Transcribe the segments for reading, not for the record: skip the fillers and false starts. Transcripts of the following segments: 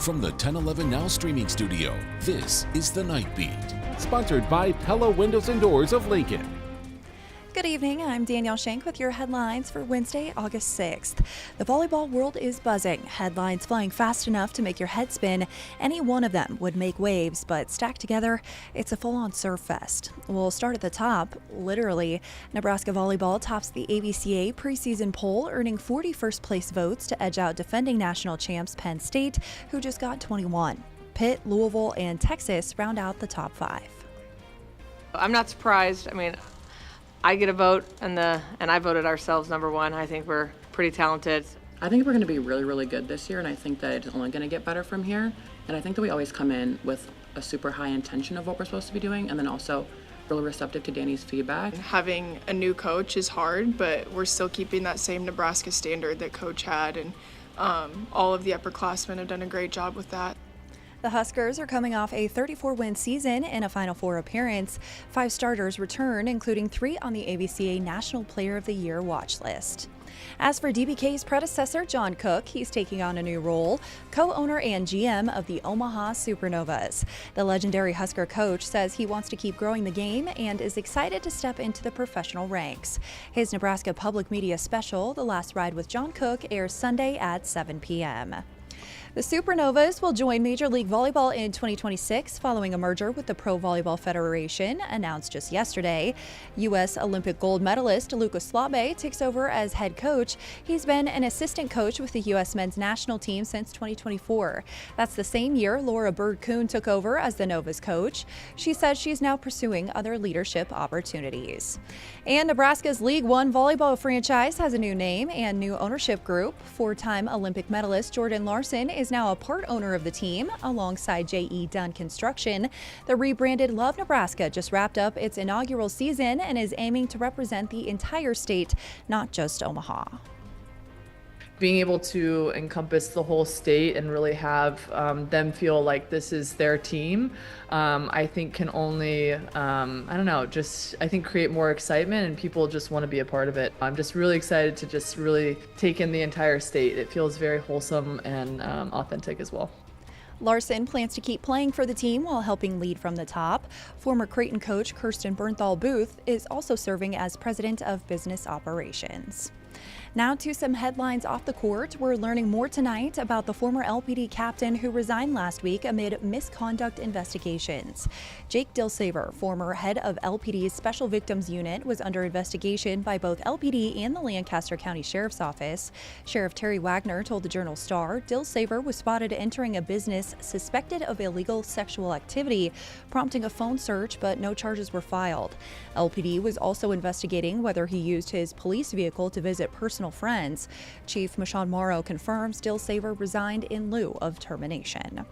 From the 1011 Now streaming studio, this is The Night Beat. Sponsored by Pella Windows and Doors of Lincoln. Good evening, I'm Danielle Shenk with your headlines for Wednesday, August 6th. The volleyball world is buzzing. Headlines flying fast enough to make your head spin. Any one of them would make waves, but stacked together, it's a full-on surf fest. We'll start at the top. Literally, Nebraska volleyball tops the AVCA preseason poll, earning 41st place votes to edge out defending national champs Penn State, who just got 21. Pitt, Louisville, and Texas round out the top 5. I'm not surprised. I get a vote, and I voted ourselves number one. I think we're pretty talented. I think we're going to be really, really good this year, and I think that it's only going to get better from here. And I think that we always come in with a super high intention of what we're supposed to be doing, and then also really receptive to Danny's feedback. Having a new coach is hard, but we're still keeping that same Nebraska standard that Coach had, and all of the upperclassmen have done a great job with that. The Huskers are coming off a 34-win season and a Final Four appearance. 5 starters return, including 3 on the AVCA National Player of the Year watch list. As for DBK's predecessor, John Cook, he's taking on a new role, co-owner and GM of the Omaha Supernovas. The legendary Husker coach says he wants to keep growing the game and is excited to step into the professional ranks. His Nebraska Public Media special, The Last Ride with John Cook, airs Sunday at 7 p.m. The Supernovas will join Major League Volleyball in 2026 following a merger with the Pro Volleyball Federation, announced just yesterday. U.S. Olympic gold medalist Lucas Slabe takes over as head coach. He's been an assistant coach with the U.S. men's national team since 2024. That's the same year Laura Bird-Coon took over as the Novas coach. She says she's now pursuing other leadership opportunities. And Nebraska's League One volleyball franchise has a new name and new ownership group. 4-time Olympic medalist Jordan Larson is now a part owner of the team alongside J.E. Dunn Construction. The rebranded Love Nebraska just wrapped up its inaugural season and is aiming to represent the entire state, not just Omaha. Being able to encompass the whole state and really have them feel like this is their team, I think can only, I think create more excitement and people just want to be a part of it. I'm just really excited to just really take in the entire state. It feels very wholesome and authentic as well. Larson plans to keep playing for the team while helping lead from the top. Former Creighton coach Kirsten Bernthal Booth is also serving as president of business operations. Now to some headlines off the court. We're learning more tonight about the former LPD captain who resigned last week amid misconduct investigations. Jake Dilsaver, former head of LPD's Special Victims Unit, was under investigation by both LPD and the Lancaster County Sheriff's Office. Sheriff Terry Wagner told the Journal-Star Dilsaver was spotted entering a business suspected of illegal sexual activity, prompting a phone search, but no charges were filed. LPD was also investigating whether he used his police vehicle to visit personal friends. Chief Michonne Morrow confirms Dilsaver resigned in lieu of termination.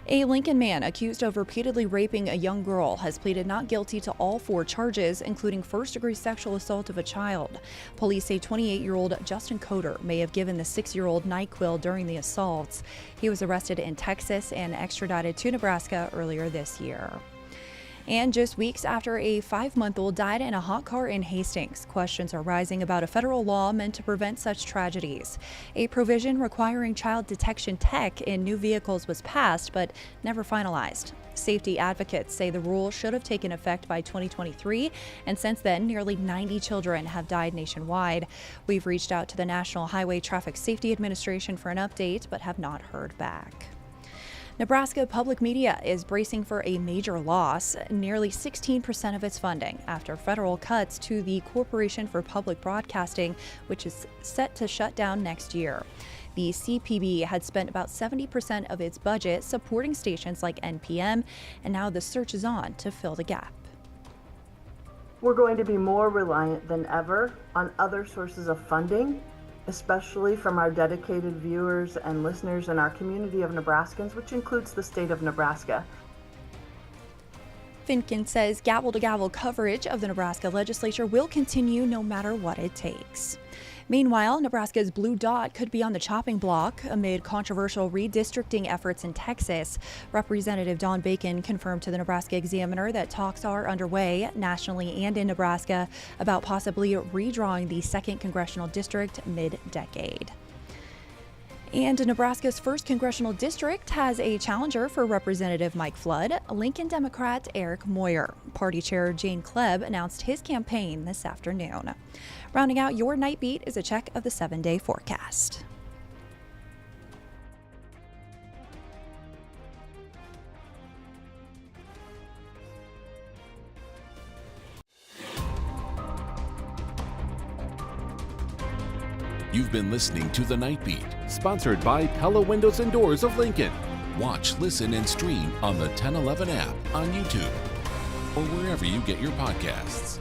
A Lincoln man accused of repeatedly raping a young girl has pleaded not guilty to all 4 charges, including first-degree sexual assault of a child. Police say 28-year-old Justin Coder may have given the 6-year-old NyQuil during the assaults. He was arrested in Texas and extradited to Nebraska earlier this year. And just weeks after a 5-month-old died in a hot car in Hastings, questions are rising about a federal law meant to prevent such tragedies. A provision requiring child detection tech in new vehicles was passed, but never finalized. Safety advocates say the rule should have taken effect by 2023, and since then, nearly 90 children have died nationwide. We've reached out to the National Highway Traffic Safety Administration for an update, but have not heard back. Nebraska Public Media is bracing for a major loss, nearly 16% of its funding, after federal cuts to the Corporation for Public Broadcasting, which is set to shut down next year. The CPB had spent about 70% of its budget supporting stations like NPM, and now the search is on to fill the gap. We're going to be more reliant than ever on other sources of funding, especially from our dedicated viewers and listeners in our community of Nebraskans, which includes the state of Nebraska. Finken says gavel-to-gavel coverage of the Nebraska legislature will continue no matter what it takes. Meanwhile, Nebraska's blue dot could be on the chopping block amid controversial redistricting efforts in Texas. Representative Don Bacon confirmed to the Nebraska Examiner that talks are underway nationally and in Nebraska about possibly redrawing the 2nd congressional district mid-decade. And Nebraska's first congressional district has a challenger for Representative Mike Flood. Lincoln Democrat Eric Moyer. Party Chair Jane Klebb announced his campaign this afternoon. Rounding out your night beat is a check of the 7-day forecast. You've been listening to The Night Beat. Sponsored by Pella Windows and Doors of Lincoln. Watch, listen, and stream on the 1011 app on YouTube or wherever you get your podcasts.